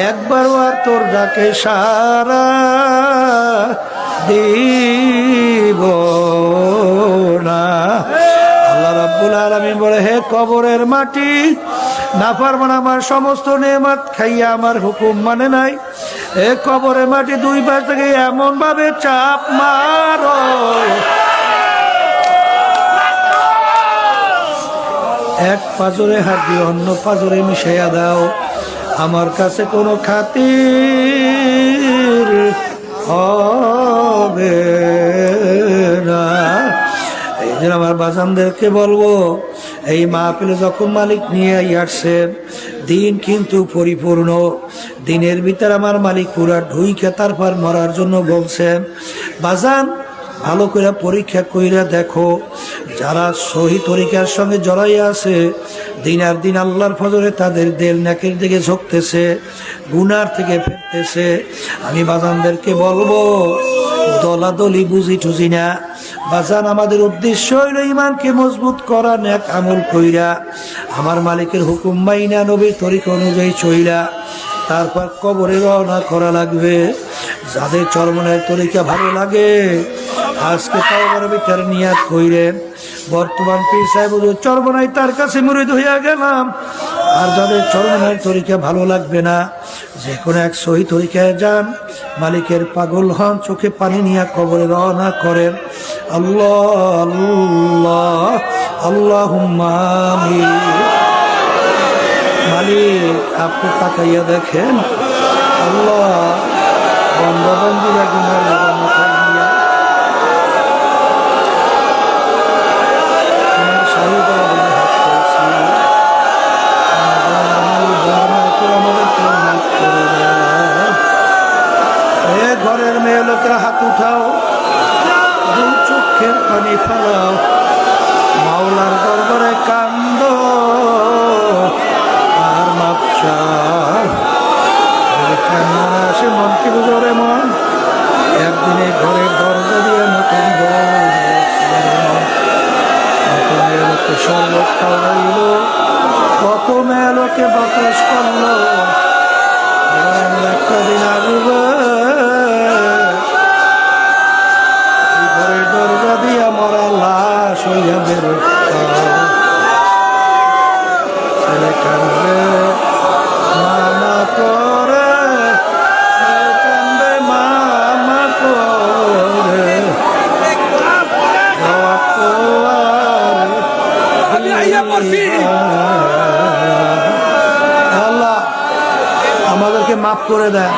একবারও আর তোর ডাকে সারা দিব না। আল্লাহ রাব্বুল আলামিন বলে, হে কবরের মাটি, নাফরমান আমার সমস্ত নেয়ামত খাইয়া আমার হুকুম মানে নাই। হে কবরের মাটি, দুই পাশ থেকে এমন ভাবে চাপ মারো এক পাজরে হাত দিয়ে অন্য পাজরে মিশাইয়া দাও, আমার কাছে কোনো খাতির হবে না। এই জন্য আমার বাজানদেরকে বলবো, এই মাহফিলে যখন মালিক নিয়ে আসছেন, দিন কিন্তু পরিপূর্ণ, দিনের ভিতরে আমার মালিক পুরা ঢুইকে তারপর মরার জন্য বলছেন। বাজান ভালো করে পরীক্ষা কইরা দেখো, যারা সহি তরিকার সঙ্গে জড়াইয়া আছে, দিন আর দিন আল্লাহর ফজরে তাদের দেল নাকের দিকে ঝুঁকতেছে, গুনার থেকে ফিরতেছে। আমি বাজানদেরকে বলবো, দলাদলি বুঝি টুঝি না বাজান, আমাদের উদ্দেশ্য হইল ইমানকে মজবুত করা, নেক আমল কইরা আমার মালিকের হুকুম মাইনা নবীর তরিকা অনুযায়ী চইলা তারপর কবরে রওনা করা লাগবে। যাদের চরমনের তরিকা ভালো লাগে আজকে তাওবার ভিতরে নিয়াত কইরেন, বর্তমান পীর সাহেব চরমনাই তার কাছে মুরিদ হইয়া গেলাম। আর যাদের চরমনের তরিকা ভালো লাগবে না, যে কোনো এক সহি তরিকায় যান, মালিকের পাগল হন, চোখে পানি নিয়ে কবরে রওনা করেন। আল্লাহ আল্লাহ আল্লাহুম্মা আমিন। মালিক আপনি তাকাইয়া দেখেন, আল্লাহ বন্ধা বন্ধুরা গুনার মাথা নিয়ে ঘরের মেয়ে লোকের হাত উঠাও, দু চোখের পানি ফেলাও, মাওলার দরবারে কান্দ আর মাপ চাও। কান্না আসে মনকে বুঝরে মন, একদিনে ঘরের দরজা দিয়ে নতুন মেয়েলোকে শরবত খাওয়াইল, কত মেয়েলোকে বাতাস করলো, একটা দিন আসবে ঘরের দরজা দিয়া মরা লাশ হইয়া বেরো, ছেলে কান্দে মামা করে, কান্দে মামা করে, আল্লাহ আমাদেরকে মাফ করে দেয়।